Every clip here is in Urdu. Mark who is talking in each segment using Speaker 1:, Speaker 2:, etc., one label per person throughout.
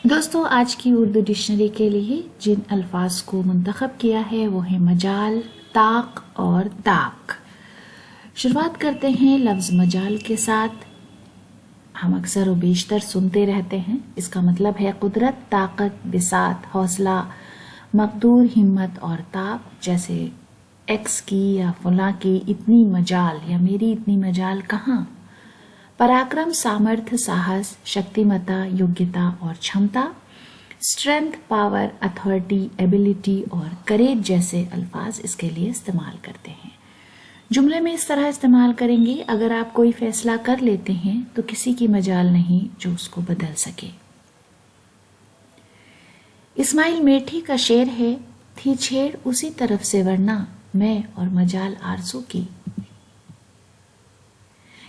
Speaker 1: دوستو آج کی اردو ڈکشنری کے لیے جن الفاظ کو منتخب کیا ہے وہ ہے مجال، طاق اور طاق۔ شروعات کرتے ہیں لفظ مجال کے ساتھ۔ ہم اکثر و بیشتر سنتے رہتے ہیں، اس کا مطلب ہے قدرت، طاقت، بساط، حوصلہ، مقدور، ہمت اور تاب، جیسے ایکس کی یا فلاں کی اتنی مجال یا میری اتنی مجال کہاں۔ پراکرم، سامرتھ، ساہس، شکتیمتا، یوگیتا اور چھمتا، اسٹرینتھ، پاور، اتھارٹی، ایبلٹی اور کریج جیسے الفاظ اس کے لیے استعمال کرتے ہیں۔ جملے میں اس طرح استعمال کریں گے: اگر آپ کوئی فیصلہ کر لیتے ہیں تو کسی کی مجال نہیں جو اس کو بدل سکے۔ اسماعیل میٹھی کا شعر ہے: تھی چھیڑ اسی طرف سے ورنہ میں اور مجال آرزو کی۔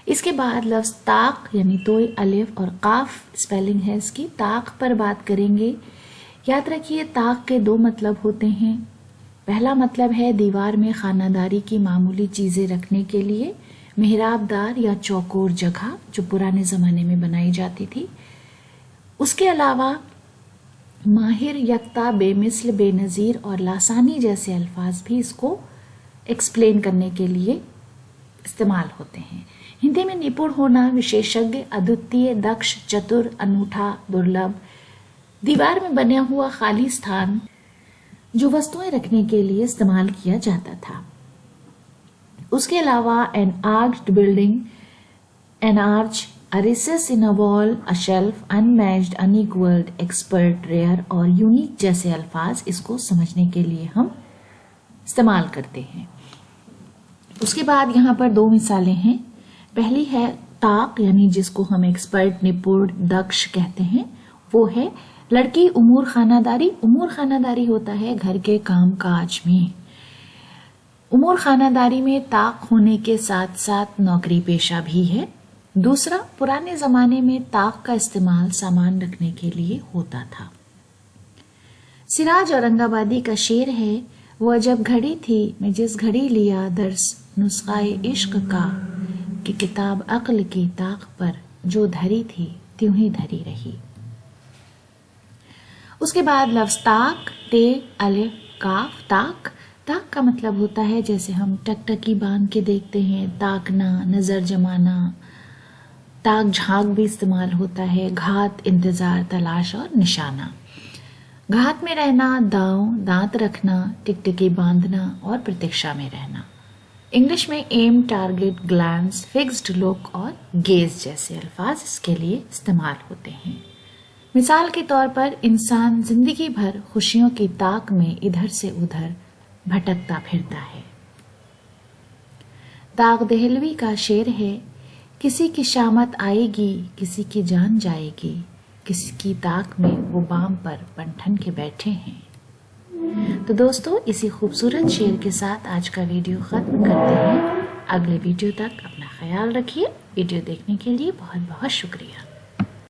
Speaker 1: اس کے بعد لفظ طاق یعنی توئی، الف اور قاف اسپیلنگ ہے اس کی، طاق پر بات کریں گے۔ یاد رکھیے طاق کے دو مطلب ہوتے ہیں۔ پہلا مطلب ہے دیوار میں خانہ داری کی معمولی چیزیں رکھنے کے لیے محراب دار یا چوکور جگہ جو پرانے زمانے میں بنائی جاتی تھی۔ اس کے علاوہ ماہر، یکتا، بے مثل، بے نظیر اور لاسانی جیسے الفاظ بھی اس کو ایکسپلین کرنے کے لیے استعمال ہوتے ہیں۔ ہندی میں نپڑ ہونا، وشیشج، ادوتیہ، دکش، چتر، انوٹھا، درلبھ۔ دیوار میں بنا ہوا خالی ستھان جو وستویں رکھنے کے لیے استعمال کیا جاتا تھا۔ اس کے علاوہ an arched building, an arch, a recess in a wall, a shelf, unmatched, unequaled, expert, rare اور unique جیسے الفاظ اس کو سمجھنے کے لیے ہم استعمال کرتے ہیں۔ اس کے بعد یہاں پر دو مثالیں ہیں۔ پہلی ہے طاق یعنی جس کو ہم ایکسپرٹ، نپڑ، دکش کہتے ہیں، وہ ہے لڑکی امور خانہ داری۔ امور خانہ داری ہوتا ہے گھر کے کام کاج میں۔ امور خانہ داری میں طاق ہونے کے ساتھ ساتھ نوکری پیشہ بھی ہے۔ دوسرا، پرانے زمانے میں طاق کا استعمال سامان رکھنے کے لیے ہوتا تھا۔ سراج اورنگ آبادی کا شعر ہے: وہ عجب گھڑی تھی میں جس گھڑی لیا درس نسخہ عشق کا، کہ کتاب عقل کی طاق پر جو دھری تھی تیوں ہی دھری رہی۔ اس کے بعد لفظ طاق، تے، الف، کاف، طاق۔ طاق کا مطلب ہوتا ہے جیسے ہم ٹکٹکی باندھ کے دیکھتے ہیں، تاکنا، نظر جمانا۔ طاق جھانک بھی استعمال ہوتا ہے، گھات، انتظار، تلاش اور نشانہ۔ گھات میں رہنا، داؤں، دانت رکھنا، ٹکٹکی باندھنا اور پرتیکشا میں رہنا۔ انگلش میں ایم، ٹارگٹ، گلانس، فکسڈ لک اور گیز جیسے الفاظ اس کے لیے استعمال ہوتے ہیں۔ مثال کے طور پر انسان زندگی بھر خوشیوں کی طاق میں ادھر سے ادھر بھٹکتا پھرتا ہے۔ داغ دہلوی کا شعر ہے: کسی کی شامت آئے گی کسی کی جان جائے گی، کسی کی طاق میں وہ بام پر پنٹھن کے بیٹھے ہیں۔ تو دوستو اسی خوبصورت شعر کے ساتھ آج کا ویڈیو ختم کرتے ہیں۔ اگلے ویڈیو تک اپنا خیال رکھیے۔ ویڈیو دیکھنے کے لیے بہت بہت شکریہ۔